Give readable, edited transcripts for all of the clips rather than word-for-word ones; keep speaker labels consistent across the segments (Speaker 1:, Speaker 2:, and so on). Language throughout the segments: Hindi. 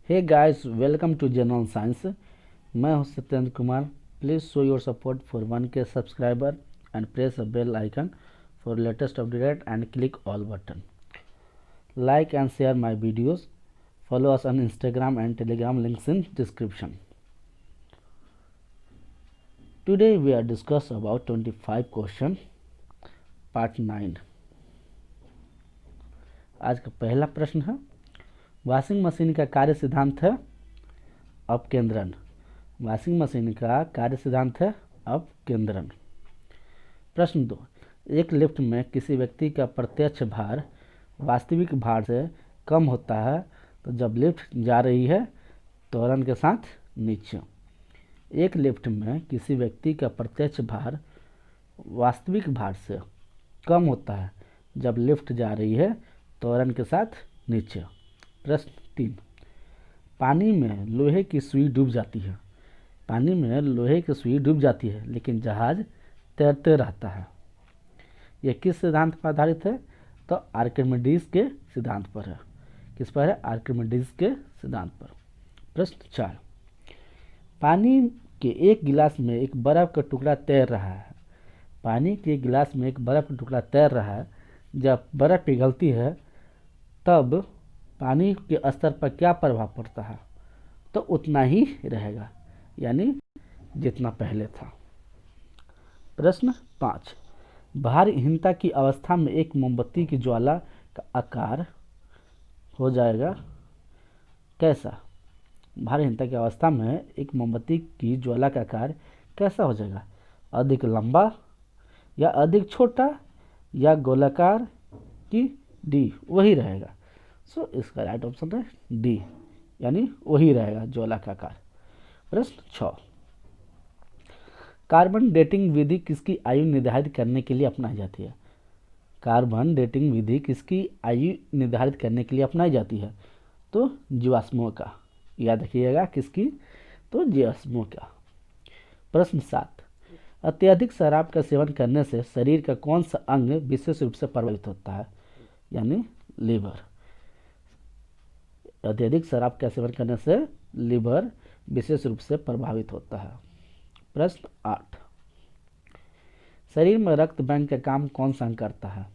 Speaker 1: Hey guys, welcome to general science. मैं हूं Satyendra Kumar. Please show your support for 1K subscriber and press a bell icon for latest update and click all button. Like and share my videos. Follow us on Instagram and Telegram, links in description. Today we are discuss about 25 question part 9। आज का पहला प्रश्न है, वॉशिंग मशीन का कार्य सिद्धांत है अपकेंद्रण। वॉशिंग मशीन का कार्य सिद्धांत है अपकेंद्रण। प्रश्न 2, एक लिफ्ट में किसी व्यक्ति का प्रत्यक्ष भार वास्तविक भार से कम होता है तो जब लिफ्ट जा रही है त्वरण के साथ नीचे। एक लिफ्ट में किसी व्यक्ति का प्रत्यक्ष भार वास्तविक भार से कम होता है जब लिफ्ट जा रही है त्वरण के साथ नीचे। प्रश्न 3, पानी में लोहे की सुई डूब जाती है। पानी में लोहे की सुई डूब जाती है लेकिन जहाज तैरते रहता है। यह किस सिद्धांत पर आधारित है? तो आर्किमिडीज के सिद्धांत पर है। किस पर है? आर्किमिडीज के सिद्धांत पर। प्रश्न 4, पानी के एक गिलास में एक बर्फ का टुकड़ा तैर रहा है। पानी के गिलास में एक बर्फ का टुकड़ा तैर रहा है। जब बर्फ पिघलती है तब पानी के स्तर पर क्या प्रभाव पड़ता है? तो उतना ही रहेगा, यानी जितना पहले था। प्रश्न 5, भारहीनता की अवस्था में एक मोमबत्ती की ज्वाला का आकार हो जाएगा कैसा? भारहीनता की अवस्था में एक मोमबत्ती की ज्वाला का आकार कैसा हो जाएगा? अधिक लंबा या अधिक छोटा या गोलाकार कि डी वही रहेगा? सो इसका राइट ऑप्शन है डी, यानी वही रहेगा ज्वाला का आकार। प्रश्न 6, कार्बन डेटिंग विधि किसकी आयु निर्धारित करने के लिए अपनाई जाती है? कार्बन डेटिंग विधि किसकी आयु निर्धारित करने के लिए अपनाई जाती है? तो जीवाश्मों का। याद रखिएगा किसकी? तो जीवाश्मों का। प्रश्न 7, अत्यधिक शराब का सेवन करने से शरीर का कौन सा अंग विशेष रूप से प्रभावित होता है? यानी लीवर। अत्यधिक शराब का सेवन करने से लीवर विशेष रूप से प्रभावित होता है। प्रश्न 8, शरीर में रक्त बैंक का काम कौन सा अंग करता है?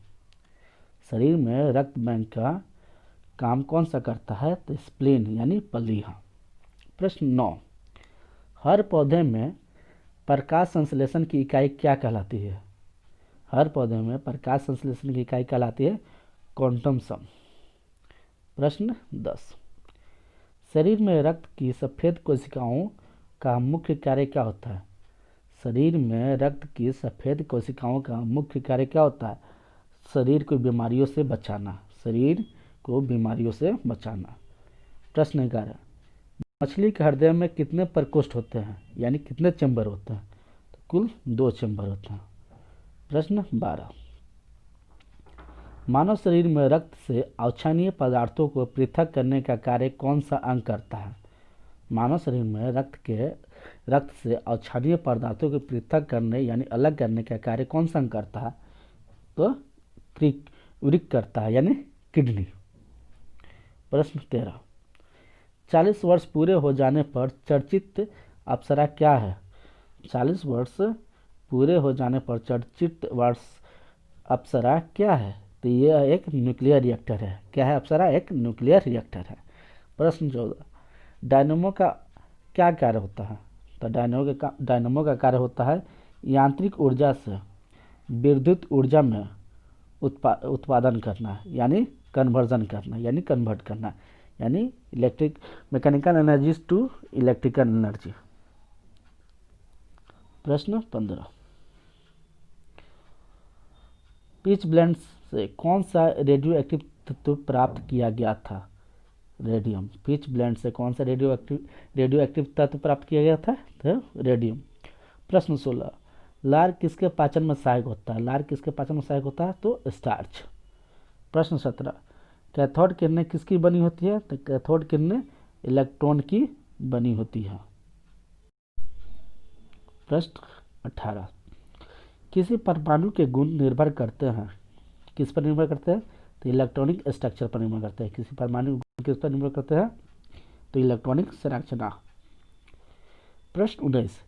Speaker 1: शरीर में रक्त बैंक का काम कौन सा करता है? तो स्प्लीन, यानी पलीहा। प्रश्न 9, हर पौधे में प्रकाश संश्लेषण की इकाई क्या कहलाती है? हर पौधे में प्रकाश संश्लेषण की इकाई कहलाती है क्वांटम सम। प्रश्न 10, शरीर में रक्त की सफ़ेद कोशिकाओं का मुख्य कार्य क्या होता है? शरीर में रक्त की सफ़ेद कोशिकाओं का मुख्य कार्य क्या होता है? शरीर को बीमारियों से बचाना। शरीर को बीमारियों से बचाना। प्रश्न 11, मछली के हृदय में कितने प्रकोष्ठ होते हैं, यानी कितने चैम्बर होते हैं? तो कुल 2 चैम्बर होते हैं। प्रश्न 12, मानव शरीर में रक्त से अवांछनीय पदार्थों को पृथक करने का कार्य कौन सा अंग करता है? मानव शरीर में रक्त से अवांछनीय पदार्थों को पृथक करने यानी अलग करने का कार्य कौन सा अंग करता है? तो वृक्क करता है, यानी किडनी। प्रश्न 13, 40 वर्ष पूरे हो जाने पर चर्चित अप्सरा क्या है? 40 वर्ष पूरे हो जाने पर चर्चित अप्सरा क्या है? तो यह एक न्यूक्लियर रिएक्टर है। क्या है अप्सरा? एक न्यूक्लियर रिएक्टर है। प्रश्न 14, डायनेमो का क्या कार्य होता है? तो डायनेमो का कार्य होता है यांत्रिक ऊर्जा से विद्युत ऊर्जा में उत्पादन करना, यानी कन्वर्जन करना, यानी कन्वर्ट करना, यानी mechanical energy to electrical energy. प्रश्न 15, पिच ब्लेंड से कौन सा रेडियो एक्टिव तत्व प्राप्त किया गया था? रेडियम। पिच ब्लेंड से कौन सा रेडियो एक्टिव तत्व प्राप्त किया गया था? तो रेडियम। प्रश्न 16, लार किसके पाचन में सहायक होता है? लार किसके पाचन में सहायक होता है? तो स्टार्च। प्रश्न 17, कैथोड किरणें किसकी बनी होती है? तो कैथोड किरणें इलेक्ट्रॉन की बनी होती है। प्रश्न 18, किसी परमाणु के गुण निर्भर करते हैं, किस पर निर्भर करते हैं? तो इलेक्ट्रॉनिक स्ट्रक्चर पर निर्भर करते हैं। किसी परमाणु गुण किस पर निर्भर करते हैं? तो इलेक्ट्रॉनिक संरचना। प्रश्न 19,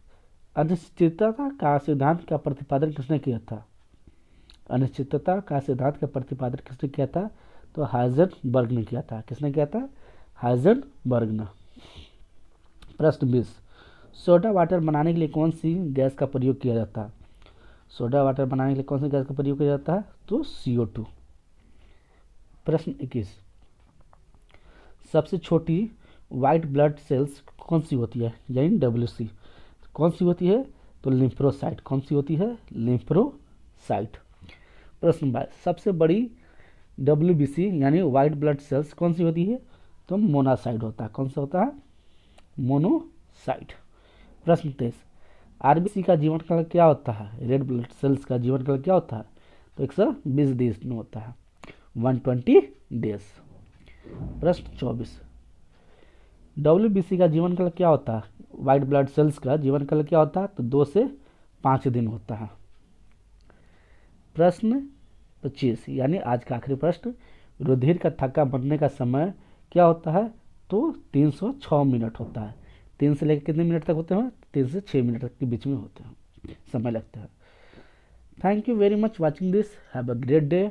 Speaker 1: अनिश्चितता का सिद्धांत का प्रतिपादन किसने किया था? अनिश्चितता का सिद्धांत का प्रतिपादन किसने किया था? तो हाइजेनबर्ग ने किया था। किसने किया था? हाइजेनबर्ग ने। प्रश्न 20, सोडा वाटर बनाने के लिए कौन सी गैस का प्रयोग किया जाता है? सोडा वाटर बनाने के लिए कौन सी गैस का प्रयोग किया जाता है? तो CO2। प्रश्न 21, सबसे छोटी वाइट ब्लड सेल्स कौन सी होती है, यानी WC कौन सी होती है? तो लिम्फ्रोसाइट। कौन सी होती है? लिम्फ्रोसाइट। प्रश्न 22, सबसे बड़ी WBC यानी वाइट ब्लड सेल्स कौन सी होती है? तो मोनोसाइट होता है। कौन सा होता है? मोनोसाइट। प्रश्न 23, RBC का जीवन काल क्या होता है? रेड ब्लड सेल्स का जीवन काल क्या होता है? तो 120 दिन होता है, 120 डेज। प्रश्न 24, WBC का जीवन काल क्या होता है? वाइट ब्लड सेल्स का जीवन काल क्या होता है? तो 2 से 5 दिन होता है। प्रश्न 25 यानी आज का आखिरी प्रश्न, रुधिर का थक्का बनने का समय क्या होता है? तो 306 मिनट होता है। 3 से लेकर कितने मिनट तक होते हैं? 3 से 6 मिनट तक के बीच में होते हैं, समय लगता है। Thank you very much watching this. Have a great day.